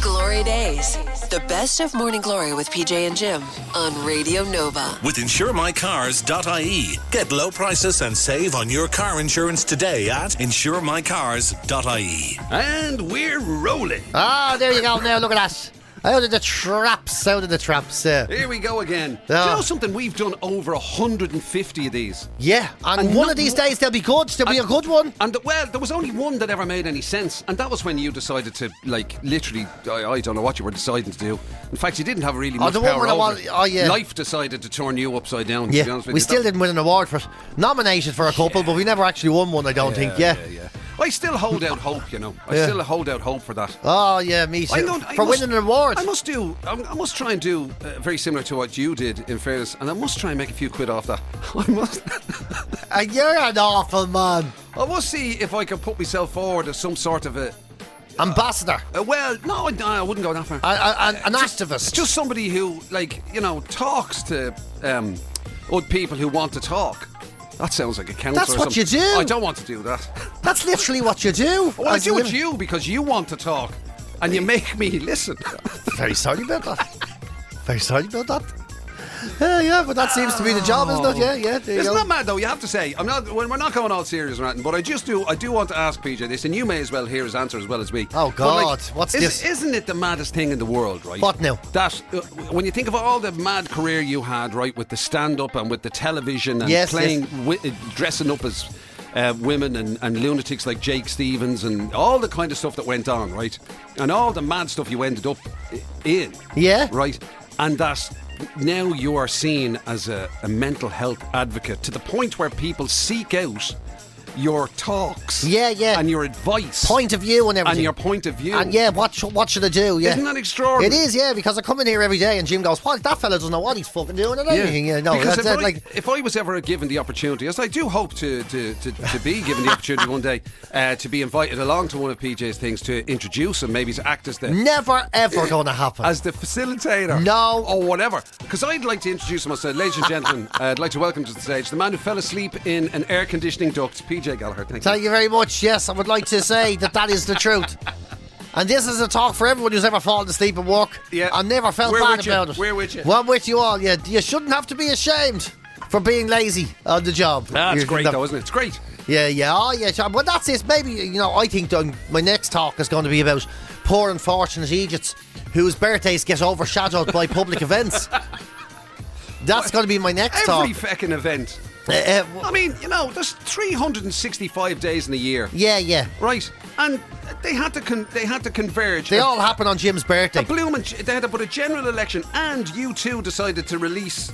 Glory Days. The best of Morning Glory with PJ and Jim on Radio Nova. With insuremycars.ie. Get low prices and save on your car insurance today at insuremycars.ie. And we're rolling. Ah, there you go. Now look at that. Out of the traps. Here we go again. Do you know something? We've done over 150 of these. Yeah, and one of these days they'll be good. There'll be a good one. And well, there was only one that ever made any sense, and that was when you decided to, literally, I don't know what you were deciding to do. In fact, you didn't have really much power over it. Life decided to turn you upside down. Yeah, to be honest with we you. still didn't win an award for it. Nominated for a couple, but we never actually won one, I don't think. Yeah. I still hold out hope, you know. I still hold out hope for that. Oh, yeah, me too. Winning an award. I must try and do very similar to what you did, in fairness, and I must try and make a few quid off that. I must. You're an awful man. I must see if I can put myself forward as some sort of a ambassador. Well, no, I wouldn't go that far. An activist. Just somebody who, talks to old people who want to talk. That sounds like a counsellor. That's what you do. I don't want to do that. That's literally what you do. Well, I do it you because you want to talk and you make me listen. Very sorry about that. Yeah, but that seems to be the job, isn't it? Yeah. Isn't that mad though? You have to say, we're not going all serious or anything, but I do want to ask PJ this, and you may as well hear his answer as well as me. Oh God, what's this? Isn't it the maddest thing in the world, right? What now? That when you think of all the mad career you had, right, with the stand-up and with the television and playing, dressing up as women and lunatics like Jake Stevens and all the kind of stuff that went on, right, and all the mad stuff you ended up in, right, and that. Now you are seen as a mental health advocate to the point where people seek out your talks, and your advice, point of view, and everything, and your point of view, and what should I do? Yeah, isn't that extraordinary? It is, because I come in here every day and Jim goes, "What? That fella doesn't know what he's fucking doing." And anything, because if I was ever given the opportunity, as I do hope to be given the opportunity one day, to be invited along to one of PJ's things to introduce him, maybe to act as the never ever going to happen as the facilitator, or whatever. Because I'd like to introduce him. I said, ladies and gentlemen, I'd like to welcome to the stage the man who fell asleep in an air conditioning duct, PJ Gallagher. Thank you very much. Yes, I would like to say that is the truth. And this is a talk for everyone who's ever fallen asleep at work and never felt bad about it. We're with you. Well, I'm with you all. Yeah, you shouldn't have to be ashamed for being lazy on the job. That's great, though, isn't it? It's great. Yeah. Oh, yeah. Well, that's it. Maybe, I think my next talk is going to be about poor unfortunate idiots whose birthdays get overshadowed by public events. That's going to be my next talk. Every feckin' event. I mean, there's 365 days in a year. Yeah. Right, and they had to converge. They all happen on Jim's birthday. They had to put a general election, and U2 decided to release.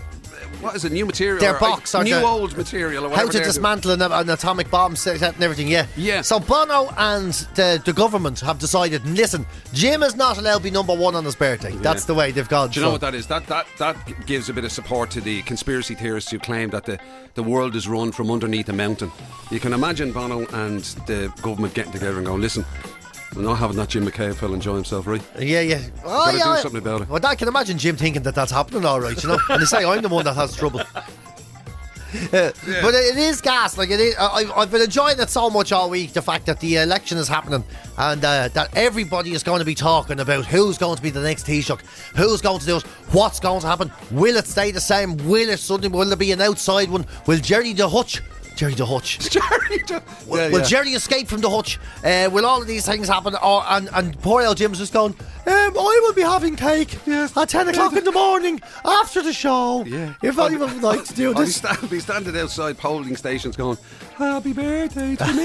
What is it? New material? Their box or old material or whatever. How to dismantle an atomic bomb set and everything, Yeah. So Bono and the government have decided, listen, Jim is not allowed to be number one on his birthday. Yeah. That's the way they've gone. Do you know what that is? That gives a bit of support to the conspiracy theorists who claim that the world is run from underneath a mountain. You can imagine Bono and the government getting together and going, listen, we're not having that Jim McCabe fella enjoy himself, right? Yeah. Oh, yeah. Do something about it. Well, I can imagine Jim thinking that's happening, all right, And they say I'm the one that has trouble. But it is gas. Like it is. I've been enjoying it so much all week. The fact that the election is happening and that everybody is going to be talking about who's going to be the next Taoiseach, who's going to do it, what's going to happen. Will it stay the same? Will there be an outside one? Will Jerry the Hutch? Will Jerry escape from the hutch? Will all of these things happen? And poor old Jim's just going, I will be having cake at 10 o'clock in the morning after the show. Yeah. If anyone would like to do this. I'll be standing outside polling stations going, happy birthday to me.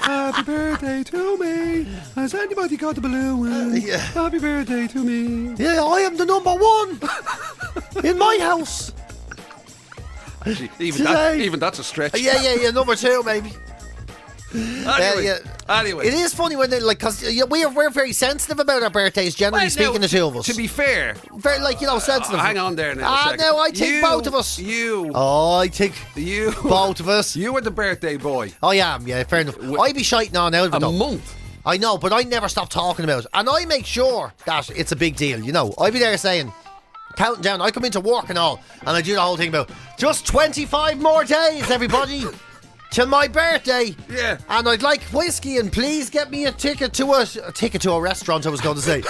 Happy birthday to me. Has anybody got a balloon? Happy birthday to me. Yeah, I am the number one in my house. Actually, even that's a stretch. Yeah, number two maybe. Anyway, it is funny when they because we're very sensitive about our birthdays. Generally speaking, the two of us. To be fair, very sensitive. Hang on there now. No, I think both of us. I think you, both of us. You were the birthday boy. I am. Yeah, fair enough. I be shiting on out of it. A month. I know, but I never stop talking about it, and I make sure that it's a big deal. I be there saying, counting down. I come into work and all, and I do the whole thing about just 25 more days, everybody. to my birthday. Yeah. And I'd like whiskey, and please get me a ticket to a restaurant, I was going to say.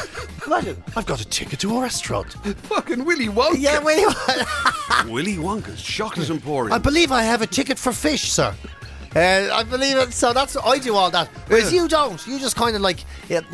Imagine, I've got a ticket to a restaurant. Fucking Willy Wonka. Yeah, Willy Wonka. Willy Wonka's chocolate emporium. I believe I have a ticket for fish, sir. I believe it. So I do all that. Whereas you don't. You just kind of like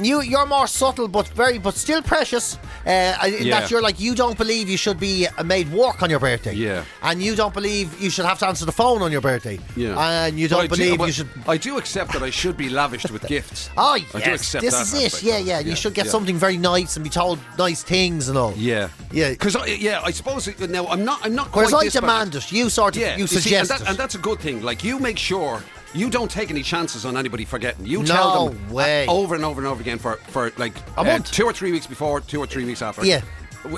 you're more subtle, but still precious. That you're like, you don't believe you should be made work on your birthday. Yeah. And you don't believe you should have to answer the phone on your birthday. Yeah. And you don't believe you should. I do accept that I should be lavished with gifts. Oh yes. I do accept this that is it. aspect. Yeah. You should get something very nice and be told nice things and all. Yeah. Yeah. Because I suppose now I'm not quite. Whereas I this demand bad. it. You sort of you suggest it. And that's a good thing. Like, you make sure you don't take any chances on anybody forgetting. You No tell them way. over and over and over again for like a month. 2 or 3 weeks before, 2 or 3 weeks after. Yeah.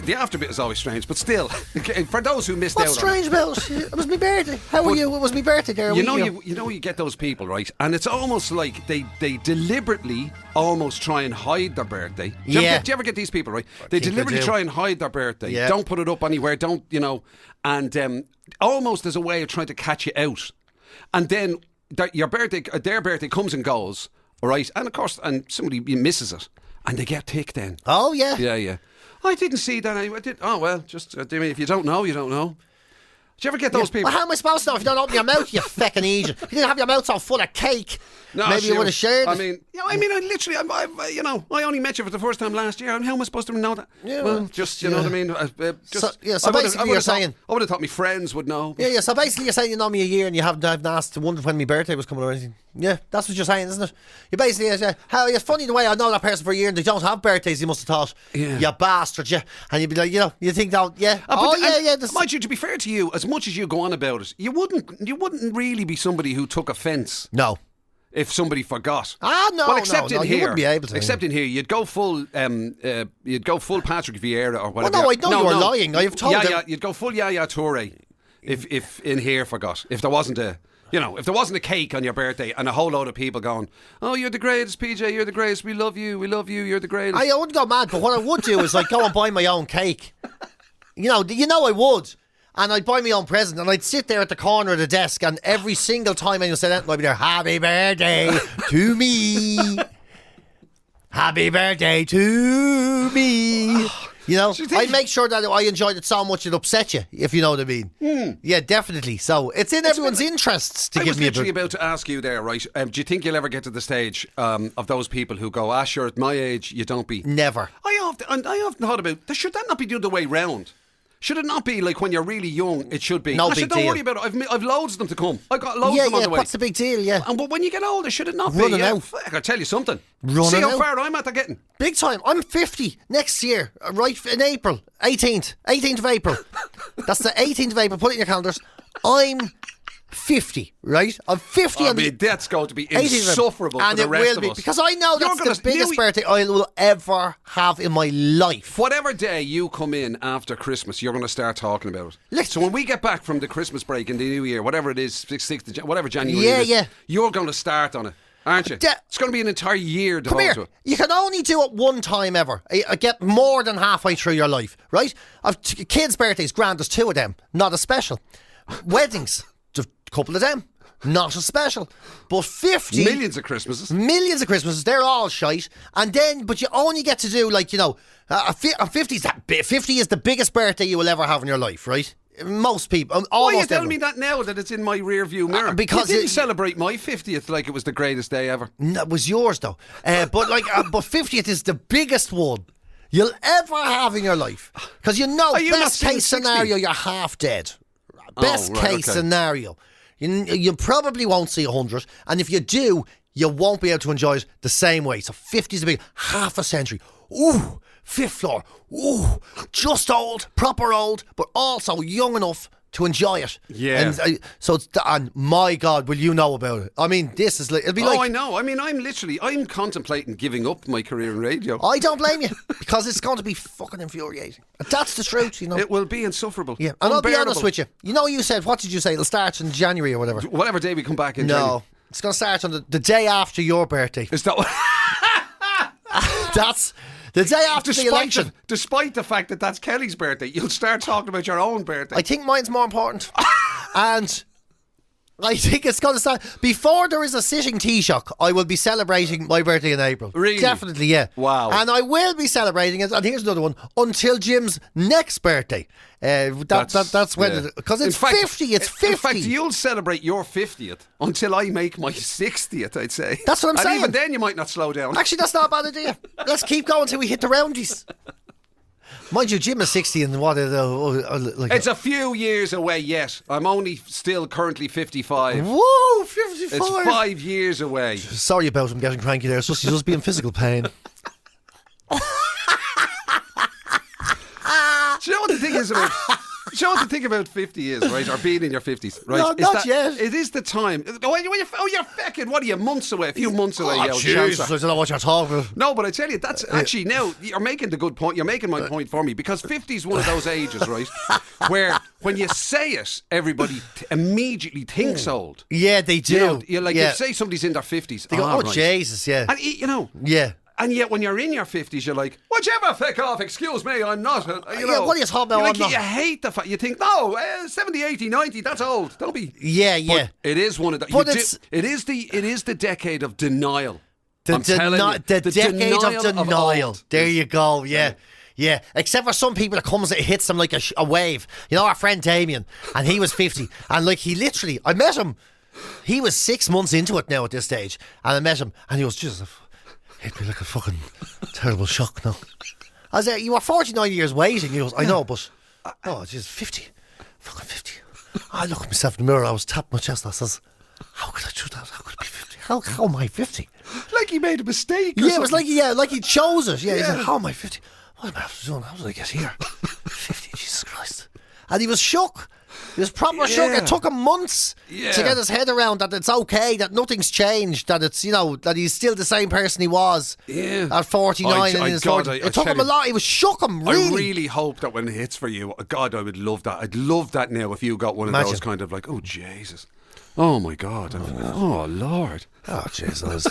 The after bit is always strange, but still, for those who missed What's out strange about it? It was my birthday. How are you? It was my birthday there. You get those people, right? And it's almost like they deliberately almost try and hide their birthday. Do you ever get these people, right? They deliberately try and hide their birthday. Yeah. Don't put it up anywhere. Don't, and almost as a way of trying to catch you out. And then their birthday comes and goes, all right? And of course, and somebody misses it, and they get ticked then. Oh yeah. Yeah. I didn't see that. I did. Oh well, just I mean, if you don't know, you don't know. Did you ever get those people? Well, how am I supposed to know if you don't open your mouth, you feckin' idiot? If you didn't have your mouth so full of cake, maybe you would have shared it. I only met you for the first time last year. How am I supposed to know that? Yeah, well, just, you know what I mean? So basically you're saying... I would have thought my friends would know. Yeah, so basically you're saying you know me a year and you haven't asked to wonder when my birthday was coming or anything. Yeah, that's what you're saying, isn't it? You basically say, how it's funny the way I know that person for a year and they don't have birthdays, you must have thought, you bastard, yeah. And you'd be like, you think that, yeah. Mind you, to be fair to you, as much as you go on about it, you wouldn't really be somebody who took offence. No. If somebody forgot. No, well, except in here, you wouldn't be able to. Except in here, you'd go full Patrick Vieira or whatever. Well, no, I know you're lying. I've told them. You'd go full Yaya Toure if in here forgot. If there wasn't a cake on your birthday and a whole load of people going, oh, you're the greatest, PJ, you're the greatest, we love you, you're the greatest. I wouldn't go mad, but what I would do is like go and buy my own cake. You know I would. And I'd buy my own present and I'd sit there at the corner of the desk and every single time anyone said that, I'd be there, happy birthday to me. Happy birthday to me. I'd make sure that I enjoyed it so much it upset you, if you know what I mean. Yeah, definitely. So it's in everyone's interests to give me a bit. I was literally about to ask you there, right? Do you think you'll ever get to the stage of those people who go, sure, at my age, you don't be? Never. I often thought about, should that not be the other way round? Should it not be like when you're really young, it should be? No big deal. Don't worry about it. I've loads of them to come. I've got loads of them on the way. What's the big deal, yeah? But when you get older, should it not Running be? out. I'll tell you something. See how far I'm at getting. Big time. I'm 50 next year, right in April. 18th of April. That's the 18th of April. Put it in your calendars. I'm 50, right? I'm 50 that's going to be insufferable for the rest of us. Because I know that's the biggest birthday I will ever have in my life. Whatever day you come in after Christmas, you're going to start talking about it. So when we get back from the Christmas break in the new year, whatever it is, 6th of January, whatever January it is, you're going to start on it. Aren't you? It's going to be an entire year devoted to it. You can only do it one time ever. I get more than halfway through your life, right? Kids' birthdays, grand, there's 2 of them, not as special. Weddings, a couple of them, not as special. But 50... Millions of Christmases, they're all shite. And then, but you only get to do, 50 is the biggest birthday you will ever have in your life, right? Most people, almost why are you telling everyone. me that now that it's in my rear view mirror? Because you didn't celebrate my 50th like it was the greatest day ever. No, it was yours though. But 50th is the biggest one you'll ever have in your life. Because best case scenario, you're half dead. Best case scenario, you probably won't see 100, and if you do, you won't be able to enjoy it the same way. So 50 is a big half a century. Ooh. 5th floor, ooh, just old, proper old, but also young enough to enjoy it. Yeah. And my God, will you know about it? I mean, this is it'll be like. Oh, I know. I mean, I'm contemplating giving up my career in radio. I don't blame you because it's going to be fucking infuriating. That's the truth, It will be insufferable. Yeah, and I'll be honest with you. You said, what did you say? It'll start in January or whatever. Whatever day we come back in. No, January. it's going to start on the day after your birthday. Is that what? That's. The day after the election. Despite the fact that that's Kelly's birthday, you'll start talking about your own birthday. I think mine's more important. And I think it's going to start. Before there is a sitting Taoiseach, I will be celebrating my birthday in April. Really? Definitely, yeah. Wow. And I will be celebrating it, and here's another one, until Jim's next birthday. That's when, because it's 50, it's 50. In fact, you'll celebrate your 50th until I make my 60th, I'd say. That's what I'm saying. And even then you might not slow down. Actually, that's not a bad idea. Let's keep going until we hit the roundies. Mind you, Jim is 60 and what? It's a few years away yet. I'm only still currently 55. Whoa, 55. It's 5 years away. Sorry about him getting cranky there. It's just, he's just being physical pain. Do you know what the thing is about? Do you know what the thing about 50 is, right? Or being in your 50s, right? No, not yet. It is the time. You're fucking, what are you, months away? A few months away. Oh, Jesus, I don't know what you're talking about. No, but I tell you, that's actually, now, you're making the good point. You're making my point for me, because 50 is one of those ages, right? Where when you say it, everybody immediately thinks old. Yeah, they do. You say somebody's in their 50s. They go, right. Jesus, yeah. And, Yeah. And yet, when you're in your 50s, you're like, "Would you ever feck off? Excuse me, I'm not." What are you talking about? You hate the fact. You think, no, 70, 80, 90, that's old. Don't be. Yeah. But it is one of the. It is the decade of denial. The decade of denial. There you go. Yeah. Yeah, except for some people, it hits them like a wave. You know, our friend Damien, and he was 50, and like he literally, I met him. He was 6 months into it now at this stage, and I met him, and he was just. Hit me like a fucking terrible shock now. I was you were 49 years waiting. He goes, I know, but just 50. Fucking 50. I look at myself in the mirror, I was tapping my chest, and I says, how could I do that? How could I be 50? How am I 50? Like he made a mistake. Yeah, it was like he chose it. Yeah, he's like, how am I 50? What am I after doing? How did I get here? 50, Jesus Christ. And he was shook. He was proper shook. It took him months to get his head around that it's okay, that nothing's changed, that it's, that he's still the same person he was at 49 and in his 40s. It took him a lot. He was shook him, really. I really hope that when it hits for you, God, I would love that. I'd love that now if you got one of those kind of like, oh, Jesus. Oh, my God. Oh, Lord. Oh, Jesus.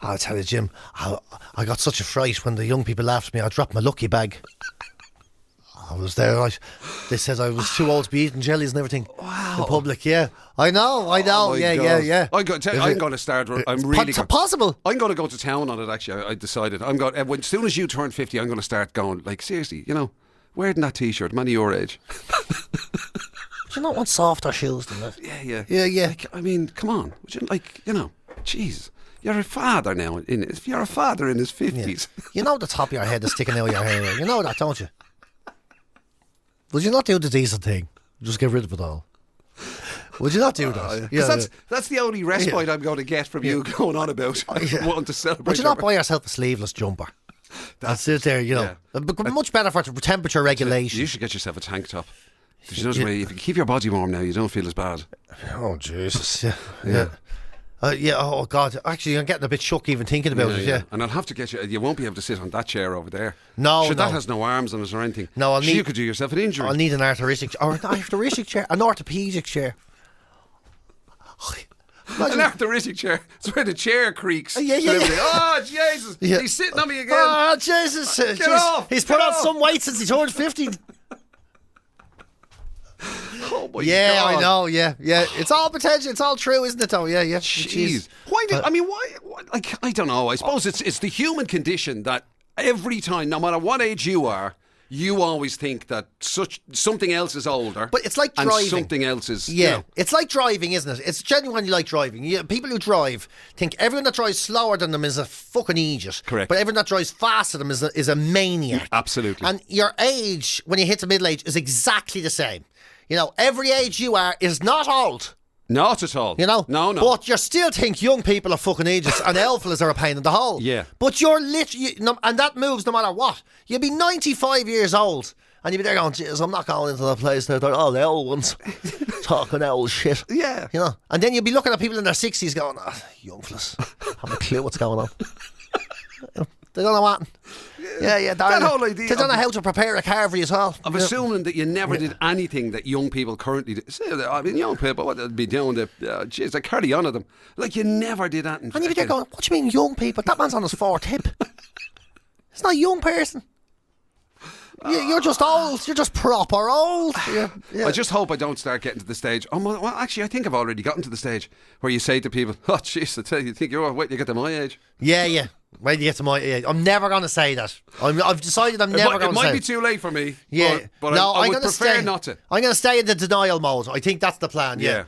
I'll tell you, Jim, I got such a fright when the young people laughed at me. I dropped my lucky bag. I was there, right? They said I was too old to be eating jellies and everything in public. Yeah, I know. Yeah. I'm going to start. I'm really possible. I'm going to go to town on it. Actually, I decided. I'm going. As soon as you turn 50, I'm going to start going. Like, seriously, wearing that T-shirt, man of your age. Do you not want softer shoes than that? Yeah. Like, I mean, come on. Would you jeez. You're a father now. If you're a father in his 50s, you know the top of your head is sticking out of your hair. You know that, don't you? Would you not do the decent thing? Just get rid of it all. Would you not do that? Because that's the only respite I'm going to get from you going on about wanting to celebrate. Would you not buy yourself a sleeveless jumper? That's it there, Much better for temperature regulation. You should get yourself a tank top. If you keep your body warm now, you don't feel as bad. Oh, Jesus. Yeah. Oh God! Actually, I'm getting a bit shook even thinking about it. Yeah, and I'll have to get you. You won't be able to sit on that chair over there. No, that has no arms on it or anything. No, you could do yourself an injury. I'll need an arthritic chair, an orthopedic chair. An arthritic chair. It's where the chair creaks. Yeah. Oh, Jesus! Yeah. He's sitting on me again. Oh, Jesus! Get off! He's put on some weight since he turned 50. Oh my God. I know. Yeah. It's all potential. It's all true, isn't it? Though. Yeah. Jeez. Why? Like, I don't know. I suppose it's the human condition that every time, no matter what age you are, you always think that something else is older. But it's like driving. And something else is. Yeah. It's like driving, isn't it? It's genuinely like driving. People who drive think everyone that drives slower than them is a fucking idiot. Correct. But everyone that drives faster than them is a maniac. Absolutely. And your age, when you hit the middle age, is exactly the same. Every age you are is not old. Not at all. No. But you still think young people are fucking idiots and elflas are a pain in the hole. Yeah. But you're literally, and that moves no matter what. You'll be 95 years old and you'll be there going, jeez, I'm not going into that place now. They're all the old ones talking old shit. Yeah. And then you'll be looking at people in their 60s going, young fellas, have a clue what's going on. They don't know what. Yeah. That whole idea. They don't know how to prepare a car for you as well. Of assuming that you never did anything that young people currently do. I mean, young people, what they'd be doing, they carry on at them. Like, you never did that. And you'd be there going, what do you mean young people? That man's on his fourth hip. It's not a young person. You're just old. You're just proper old. Yeah. I just hope I don't start getting to the stage. Oh, well, actually, I think I've already gotten to the stage where you say to people, "Oh, jeez, I tell you, think you're wait till you get to my age." Yeah. Wait till you get to my age. I'm never going to say that. I've decided I'm never going to say it. It might be too late for me. Yeah. But I would prefer not to. I'm going to stay in the denial mode. I think that's the plan. Yeah.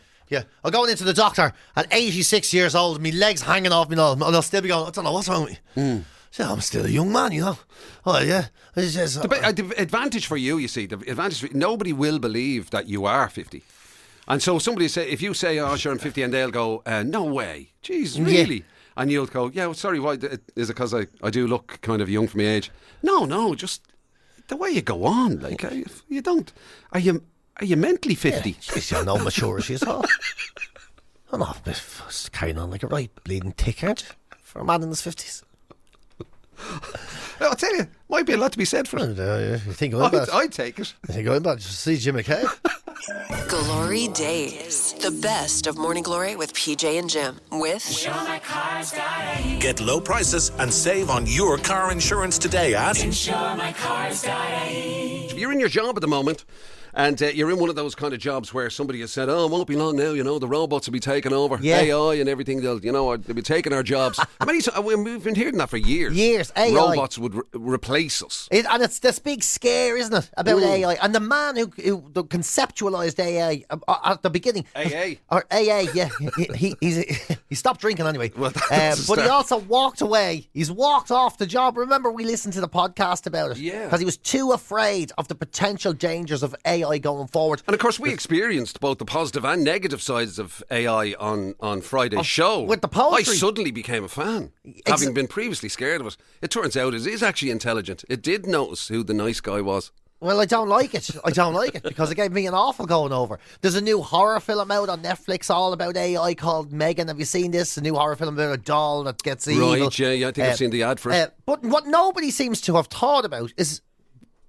I'm going into the doctor at 86 years old, my legs hanging off me and I'll still be going, I don't know what's wrong with me. So I'm still a young man, you know. Oh, yeah. The advantage for you, you see, nobody will believe that you are 50. And so if you say, oh, sure, I'm 50, and they'll go, no way. Jeez, really? Yeah. And you'll go, yeah, well, sorry, why? Is it because I do look kind of young for my age? No, just the way you go on. Like, you don't... Are you mentally 50? Yeah, you're no maturity at all. I'm not carrying on like a right bleeding tick, aren't you? For a man in his 50s. I'll tell you, might be a lot to be said for it. You think I'd take it. You think about it. Just see Jim McCabe. GloryDaze, the best of Morning Glory with PJ and Jim. With Get low prices and save on your car insurance today at InsureMyCars.ie. You're in your job at the moment. And you're in one of those kind of jobs where somebody has said, oh, it won't be long now, the robots will be taking over. Yeah. AI and everything, they'll be taking our jobs. We've been hearing that for years. AI. Robots would replace us. And it's this big scare, isn't it, about AI. And the man who conceptualized AI at the beginning. AA, yeah. He stopped drinking anyway. Well, but he also walked away. He's walked off the job. Remember, we listened to the podcast about it. Yeah. Because he was too afraid of the potential dangers of AI going forward. And of course we experienced both the positive and negative sides of AI on Friday's show. With the poetry. I suddenly became a fan, having been previously scared of it. It turns out it is actually intelligent. It did notice who the nice guy was. Well, I don't like it because it gave me an awful going over. There's a new horror film out on Netflix all about AI called Megan. Have you seen this? A new horror film about a doll that gets evil. Right, yeah, I think I've seen the ad for it. But what nobody seems to have thought about is,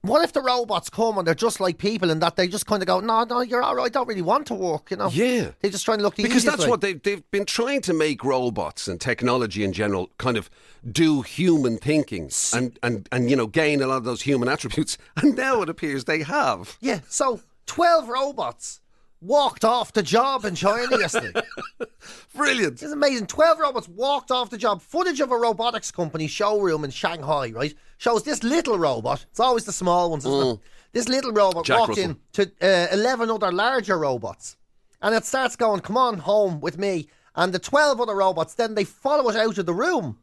what if the robots come and they're just like people and that they just kind of go, no, you're all right, I don't really want to work, Yeah. They're just trying to look the Because easiest that's way. what they've been trying to make robots and technology in general kind of do human thinking and gain a lot of those human attributes. And now it appears they have. Yeah, so 12 robots walked off the job in China yesterday. Brilliant. It's amazing. 12 robots walked off the job. Footage of a robotics company showroom in Shanghai, right, shows this little robot. It's always the small ones, isn't it? This little robot walked in to 11 other larger robots. And it starts going, come on home with me. And the 12 other robots, then they follow it out of the room.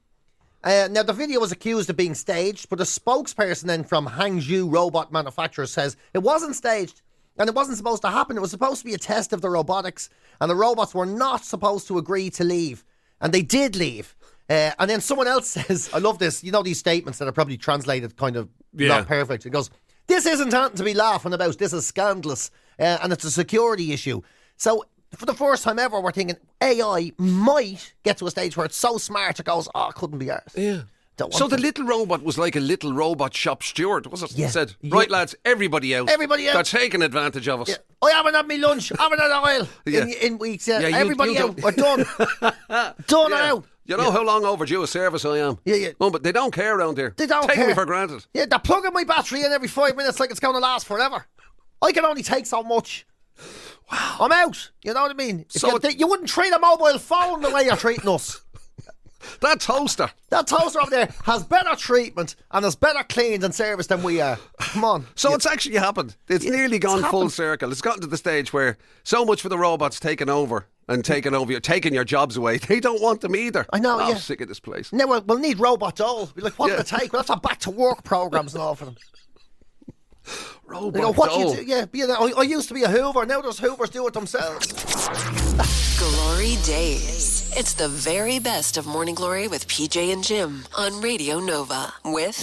Now, the video was accused of being staged, but a spokesperson then from Hangzhou robot manufacturer says it wasn't staged. And it wasn't supposed to happen. It was supposed to be a test of the robotics. And the robots were not supposed to agree to leave. And they did leave. And then someone else says, I love this, these statements that are probably translated kind of not perfect. It goes, this isn't something to be laughing about. This is scandalous. And it's a security issue. So for the first time ever, we're thinking AI might get to a stage where it's so smart it goes, it couldn't be ours. Yeah. So the little robot was like a little robot shop steward, was it? Yeah. It said, right, lads, everybody out. Everybody out. They're taking advantage of us. Yeah. I haven't had my lunch. I haven't had oil in weeks. Everybody out. We're done. Done out. You know how long overdue a service I am? Yeah. Oh, but they don't care around here. They don't Taking care. me for granted. Yeah, they're plugging my battery in every 5 minutes like it's going to last forever. I can only take so much. Wow. I'm out. You know what I mean? You wouldn't treat a mobile phone the way you're treating us. That toaster over there has better treatment and is better cleaned and serviced than we are. Come on. So it's actually happened. It's nearly gone full circle. It's gotten to the stage where so much for the robots taking over and taking your jobs away. They don't want them either. I know, I'm sick of this place. Now we'll need robot doll. Be like, what will it take? We'll have to have back to work programs and all for them. Robot what doll. do you do? Yeah, I used to be a Hoover. Now those Hoovers do it themselves. GloryDaze. It's the very best of Morning Glory with PJ and Jim on Radio Nova with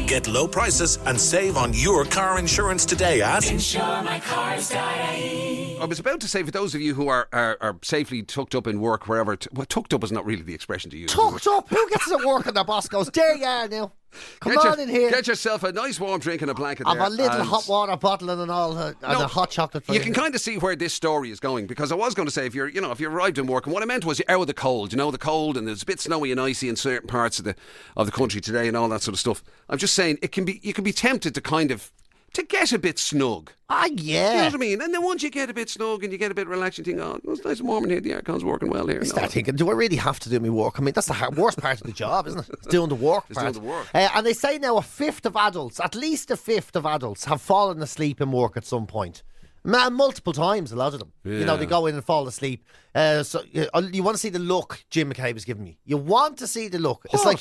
Get low prices and save on your car insurance today at I was about to say, for those of you who are safely tucked up in work wherever, tucked up is not really the expression to use. Tucked up? Who gets to work and their boss goes, there you are now. Come on in here. Get yourself a nice warm drink and a blanket there. I've a little hot water bottle and all, and a hot chocolate for you. You can kind of see where this story is going, because I was going to say, if you arrived in work, and what I meant was you're out of the cold, the cold, and it's a bit snowy and icy in certain parts of the country today and all that sort of stuff. I'm just saying, you can be tempted to kind of to get a bit snug. Ah, yeah. You know what I mean? And then once you get a bit snug and you get a bit relaxed, you think, oh, it's nice and warm in here, the aircon's working well here. You start thinking, do I really have to do my work? I mean, that's the worst part of the job, isn't it? It's doing the work part. Doing the work. And they say now at least a fifth of adults have fallen asleep in work at some point. Multiple times, a lot of them. Yeah. They go in and fall asleep. So you want to see the look Jim McCabe is giving me. You want to see the look. It's like,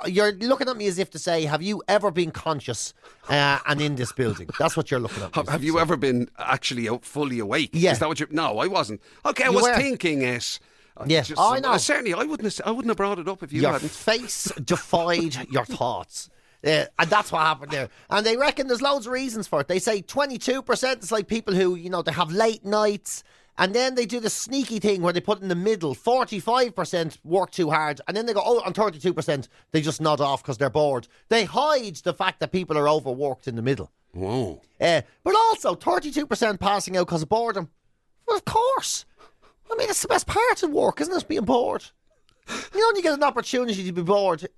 you're looking at me as if to say, have you ever been conscious and in this building? That's what you're looking at. Have you ever been actually fully awake? Yeah. Is that what No, I wasn't. Okay, I was thinking it. Yeah, I know. Certainly, I wouldn't have brought it up if you hadn't. Your face defied your thoughts. And that's what happened there. And they reckon there's loads of reasons for it. They say 22% is like people who, they have late nights. And then they do the sneaky thing where they put in the middle. 45% work too hard. And then they go, and 32% they just nod off because they're bored. They hide the fact that people are overworked in the middle. Whoa. But also 32% passing out because of boredom. Well, of course. I mean, it's the best part of work, isn't it? Being bored. You only get an opportunity to be bored.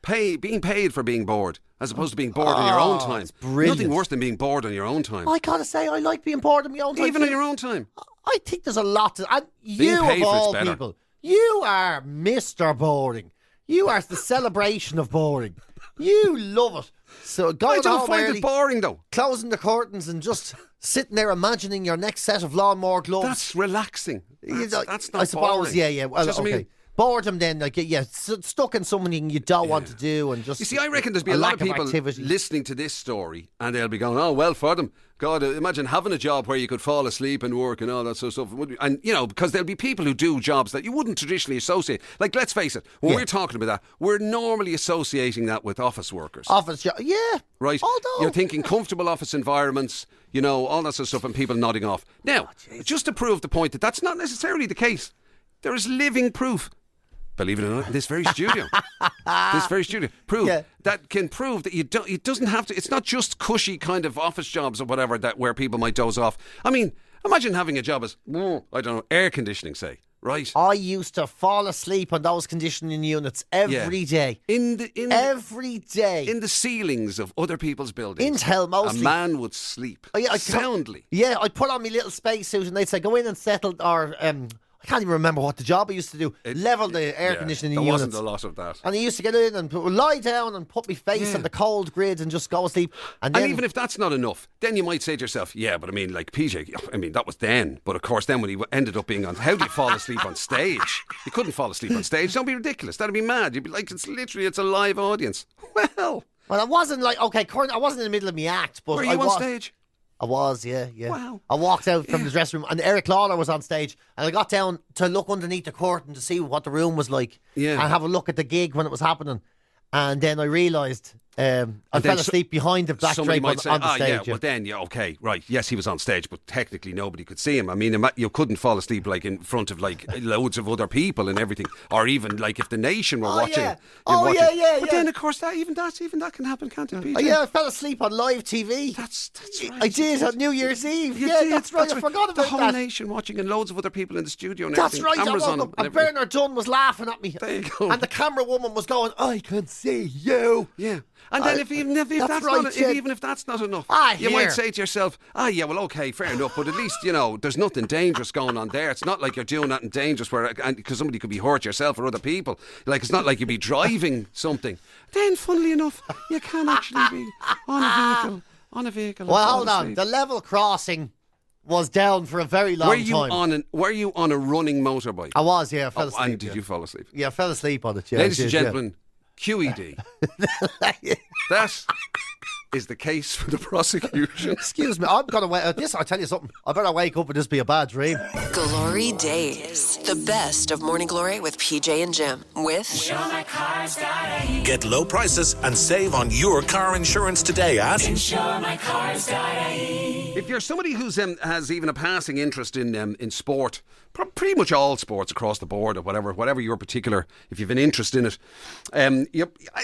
Being paid for being bored, as opposed to being bored on your own time. Nothing worse than being bored on your own time. I gotta say, I like being bored on my own time. Even on your own time. I think there's a lot to... And you, of all people, you are Mr. Boring. You are the celebration of boring. You love it. So going I don't home find early, it boring, though. closing the curtains and just sitting there imagining your next set of lawnmower gloves. That's relaxing. That's not I suppose, boring. yeah. Well, okay. Boredom then, stuck in something you don't want to do and just... You see, I reckon there's been a lot of people listening to this story and they'll be going, oh, well, for them. God, imagine having a job where you could fall asleep and work and all that sort of stuff. And, because there'll be people who do jobs that you wouldn't traditionally associate. Like, let's face it, when we're talking about that, we're normally associating that with office workers. Yeah. Right? Although... You're thinking comfortable office environments, all that sort of stuff, and people nodding off. Now, just to prove the point that that's not necessarily the case, there is living proof. Believe it or not, this very studio. That can prove that it doesn't have to, it's not just cushy kind of office jobs or whatever where people might doze off. I mean, imagine having a job as, I don't know, air conditioning, say, right? I used to fall asleep on those conditioning units every day. Every day. In the ceilings of other people's buildings. Intel mostly. A man would sleep soundly. I'd put on my little spacesuit and they'd say, go in and settle, or... I can't even remember what the job I used to do. Level the air conditioning units. There wasn't a lot of that. And I used to get in and lie down and put my face on the cold grid and just go to sleep. And even if that's not enough, then you might say to yourself, yeah, but I mean, like PJ, that was then. But of course, then when he ended up being on, how do you fall asleep on stage? You couldn't fall asleep on stage. Don't be ridiculous. That'd be mad. You'd be like, it's a live audience. Well, I wasn't like, I wasn't in the middle of my act. But were you on stage? I was, yeah. Wow. I walked out from the dressing room and Eric Lawler was on stage and I got down to look underneath the curtain to see what the room was like and have a look at the gig when it was happening. And then I realised I fell asleep behind the black drape on the stage. Well then, okay, right. Yes, he was on stage, but technically nobody could see him. I mean, you couldn't fall asleep like in front of like loads of other people and everything, or even like if the nation were watching. Yeah. But then, of course, even that can happen, can't it, PJ? I fell asleep on live TV. That's right. I did on New Year's Eve. That's right. I forgot about that. The whole nation watching and loads of other people in the studio and that's everything. Right. Cameras on and Bernard Dunn was laughing at me. There you go. And the camera woman was going, I can see you. Yeah. And then even if that's not enough, you might say to yourself, well, okay, fair enough, but at least, there's nothing dangerous going on there. It's not like you're doing nothing dangerous because somebody could be hurt, yourself or other people. Like, it's not like you'd be driving something. Then, funnily enough, you can actually be on a vehicle. Well, hold on. The level crossing was down for a very long time. Were you on a running motorbike? I was, yeah. I fell asleep. And did you fall asleep? Yeah, I fell asleep on it, yeah. Ladies and gentlemen, QED. That is the case for the prosecution. Excuse me, I'm going to wait. I'll tell you something. I better wake up and this be a bad dream. GloryDaze. The best of Morning Glory with PJ and Jim. With Get low prices and save on your car insurance today at InsureMyCars.ie. If you're somebody who's has even a passing interest in sport, pretty much all sports across the board, or whatever your particular, if you've an interest in it,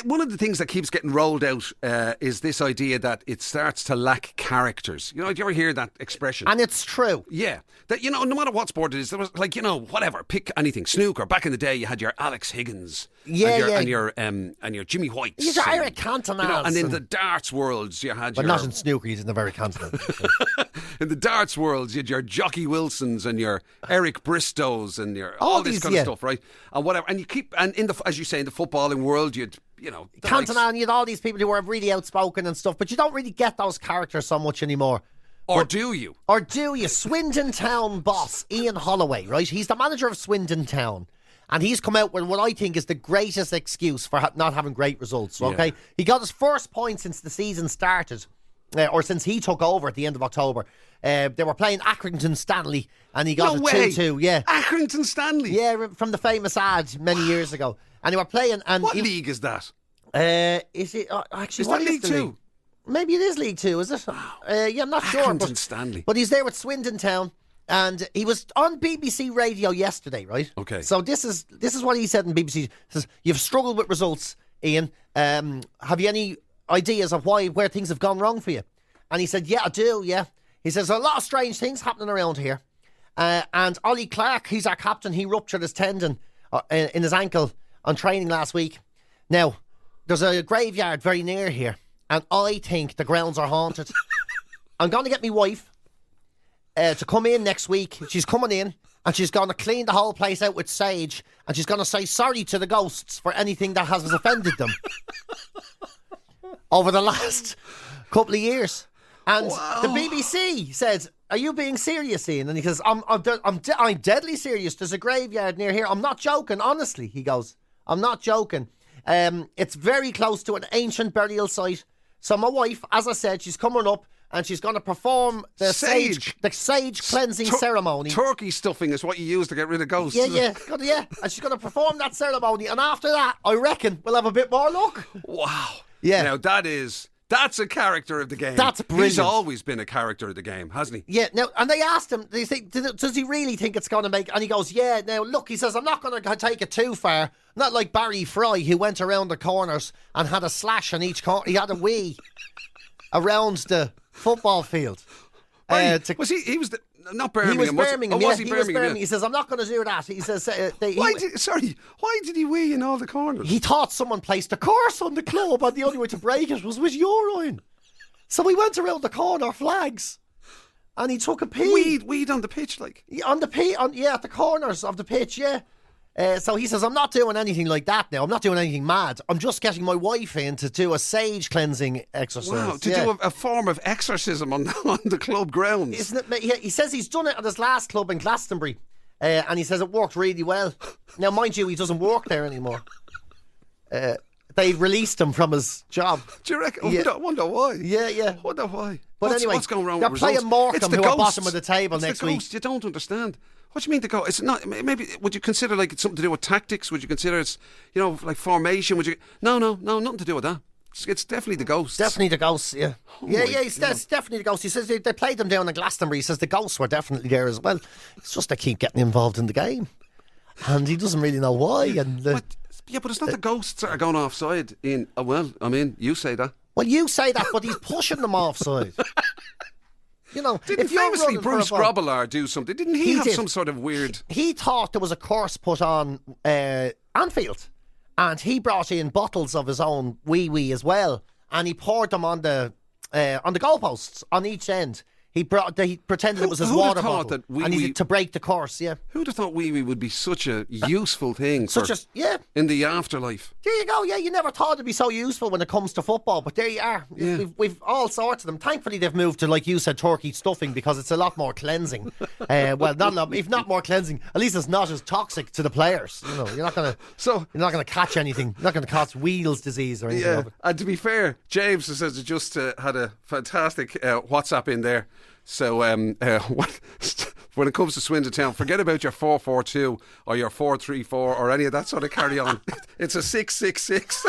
one of the things that keeps getting rolled out is this idea that it starts to lack characters. You know, do you ever hear that expression? And it's true. Yeah, that no matter what sport it is, there was whatever, pick anything, snooker. Back in the day, you had your Alex Higgins, and your Jimmy Whites, these are Eric Cantona, and in the darts worlds, you had but not in snooker. He's in the very continent. In the darts worlds, you had your Jockey Wilsons and your Eric Bristows and your all this kind of stuff, right? And whatever, and you keep, and in the, as you say, in the footballing world, you'd Cantona, and you had all these people who were really outspoken and stuff, but you don't really get those characters so much anymore. Or do you? Swindon Town boss Ian Holloway, right? He's the manager of Swindon Town. And he's come out with what I think is the greatest excuse for not having great results, okay? Yeah. He got his first point since the season started, or since he took over at the end of October. They were playing Accrington Stanley, and he got a 2-2. Yeah, Accrington Stanley? Yeah, from the famous ad many years ago. And they were playing... And what league is that? Is it... actually, is that League 2? Maybe it is League 2, is it? Yeah, I'm not sure. Accrington Stanley. But he's there with Swindon Town. And he was on BBC Radio yesterday, right? Okay. So this is what he said on BBC. He says, "You've struggled with results, Ian. Have you any ideas of where things have gone wrong for you?" And he said, "Yeah, I do, yeah." He says, "A lot of strange things happening around here." And Ollie Clark, he's our captain, he ruptured his tendon in his ankle on training last week. Now, there's a graveyard very near here, and I think the grounds are haunted. I'm going to get my wife to come in next week. She's coming in and she's going to clean the whole place out with sage, and she's going to say sorry to the ghosts for anything that has offended them over the last couple of years. And the BBC said, "Are you being serious, Ian?" And he says, I'm deadly serious. There's a graveyard near here. I'm not joking, honestly." He goes, "I'm not joking. It's very close to an ancient burial site. So my wife, as I said, she's coming up, and she's going to perform the sage cleansing ceremony." Turkey stuffing is what you use to get rid of ghosts. Yeah. And she's going to perform that ceremony, and after that, I reckon we'll have a bit more luck. Wow. Yeah. Now that's a character of the game. That's brilliant. He's always been a character of the game, hasn't he? Yeah. Now, and they asked him, they say, does he really think it's going to make? And he goes, "Yeah." Now, look, he says, "I'm not going to take it too far. Not like Barry Fry, who went around the corners and had a slash on each corner. He had a wee around the football field." Was he? He was not Birmingham. He was Birmingham. Was he Birmingham? Yeah. He says, "I'm not going to do that." He says, why did he wee in all the corners? He thought someone placed a curse on the club, and the only way to break it was with urine. So he went around the corner flags, and he took a pee. Weed on the pitch, like on the pee, at the corners of the pitch, yeah. So he says, "I'm not doing anything like that now. I'm not doing anything mad. I'm just getting my wife in to do a sage cleansing exercise." Wow, to do a form of exorcism on the club grounds. Isn't it? He says he's done it at his last club in Glastonbury, and he says it worked really well. Now, mind you, he doesn't work there anymore. They released him from his job. Do you reckon? Yeah. I wonder why. Yeah. Wonder why. But anyway, what's going wrong they're with playing results? Morecambe, who are bottom of the table next week. You don't understand. What do you mean the ghost? It's not. Maybe would you consider like it's something to do with tactics? Would you consider it's like formation? Would you? No, nothing to do with that. It's definitely the ghosts. Definitely the ghosts. Yeah, oh It's definitely the ghosts. He says they played them down in Glastonbury. He says the ghosts were definitely there as well. It's just they keep getting involved in the game, and he doesn't really know why. And but it's not the ghosts that are going offside. You say that. Well, you say that, but he's pushing them offside. Didn't famously Bruce Grobbelaar do something? Didn't he have some sort of weird... He thought there was a curse put on Anfield, and he brought in bottles of his own wee as well, and he poured them on the goalposts on each end. He pretended it was his water bottle, and he to break the curse. Yeah, who'd have thought wee would be such a useful thing? In the afterlife. There you go. Yeah, you never thought it'd be so useful when it comes to football, but there you are. Yeah. We've all sorts of them. Thankfully, they've moved to, like you said, turkey stuffing, because it's a lot more cleansing. Well, not a lot. If not more cleansing, at least it's not as toxic to the players. You're not gonna catch anything. You're not gonna catch Wheels disease or anything. Yeah, and to be fair, James says he just had a fantastic WhatsApp in there. So when it comes to Swindon Town, forget about your 4-4-2 or your 4-3-4 or any of that sort of carry on. It's a 6-6-6.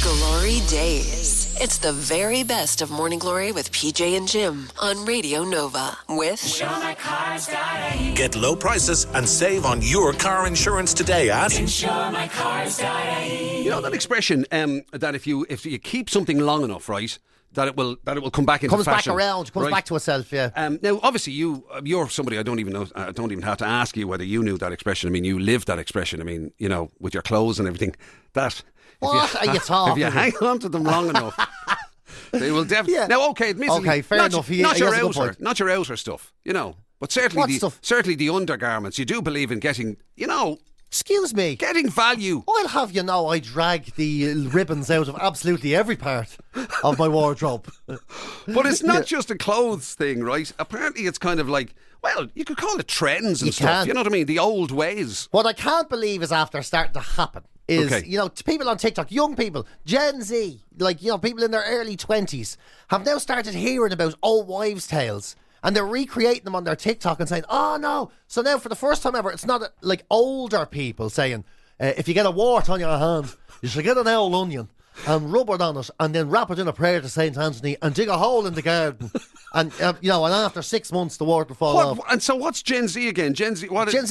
Glory Days. It's the very best of Morning Glory with PJ and Jim on Radio Nova with InsureMyCars.ie. Get low prices and save on your car insurance today at InsureMyCars.ie. You know that expression that if you keep something long enough, right, that it will come back into fashion. Comes back to itself, yeah. Now, obviously, you're somebody I don't even know. I don't even have to ask you whether you knew that expression. I mean, you lived that expression. I mean, you know, with your clothes and everything. That What are you talking? If you hang on to them long enough, they will definitely. Yeah. Now, admittedly, okay, fair enough. Not your outer stuff, you know, but certainly stuff? certainly the undergarments. You do believe in getting, you know. Excuse me. Getting value. I'll have you know I drag the ribbons out of absolutely every part of my wardrobe. But it's not just a clothes thing, right? Apparently it's kind of like, well, you could call it trends and stuff. You know what I mean? The old ways. What I can't believe is after starting to happen is, you know, to people on TikTok, young people, Gen Z, like, you know, people in their early 20s have now started hearing about old wives' tales. And they're recreating them on their TikTok and saying, oh no. So now for the first time ever, it's not like older people saying, if you get a wart on your hand, you should get an old onion and rub it on it and then wrap it in a prayer to St. Anthony and dig a hole in the garden. And, you know, and after 6 months, the wart will fall off. And so what's Gen Z again? Gen Z,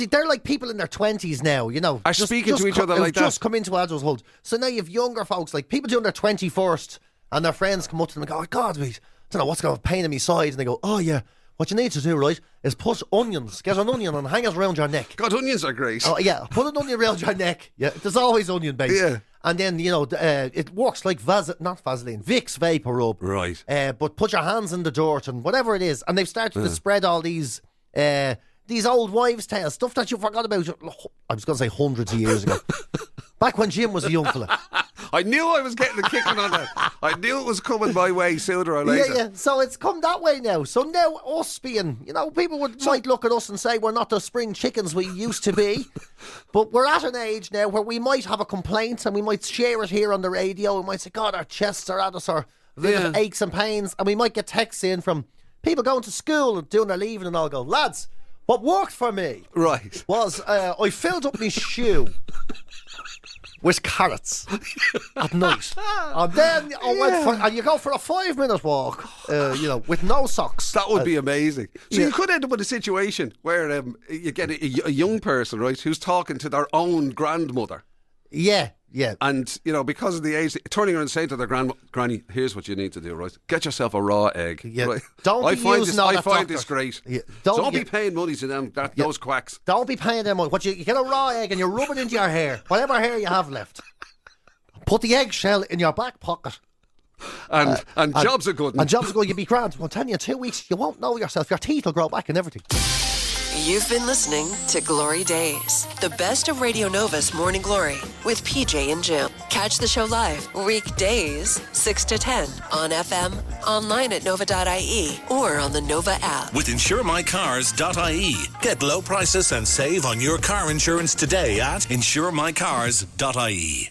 they're like people in their 20s now, you know. Are speaking to each other like that. Just come into adulthood. So now you have younger folks, like people doing their 21st and their friends come up to them and go, oh God, mate, I don't know what's going to pain in my side. And they go, oh yeah. What you need to do, right, is put onions. Get an onion and hang it around your neck. God, onions are great. Oh, yeah. Put an onion around your neck. Yeah, there's always onion base. Yeah. And then, you know, it works like not Vaseline, Vicks Vapor Rub. Right. But put your hands in the dirt and whatever it is. And they've started to spread all these old wives' tales, stuff that you forgot about, I was going to say hundreds of years ago. Back when Jim was a young fella. I knew I was getting a kicking on that. I knew it was coming my way sooner or later. Yeah. So it's come that way now. So now us being, you know, people might look at us and say we're not the spring chickens we used to be. But we're at an age now where we might have a complaint and we might share it here on the radio. We might say, God, our chests are at us, or aches and pains. And we might get texts in from people going to school and doing their leaving, and I'll go, lads, what worked for me was I filled up my shoe with carrots at night. And then I you go for a 5-minute walk, you know, with no socks. That would be amazing. So you could end up with a situation where you get a young person, right, who's talking to their own grandmother. Yeah. And, you know, because of the age, turning around and saying to their granny, here's what you need to do, right? Get yourself a raw egg. Yeah. Right? I find this great. Yeah. Don't be paying money to them, those quacks. Don't be paying them money. You get a raw egg and you rub it into your hair, whatever hair you have left. Put the eggshell in your back pocket. And jobs are good. And jobs are good. You'll be grand. I'm telling you, in 2 weeks, you won't know yourself. Your teeth will grow back and everything. You've been listening to GloryDaze, the best of Radio Nova's Morning Glory with PJ and Jim. Catch the show live weekdays 6 to 10 on FM, online at nova.ie, or on the Nova app. With InsureMyCars.ie. Get low prices and save on your car insurance today at InsureMyCars.ie.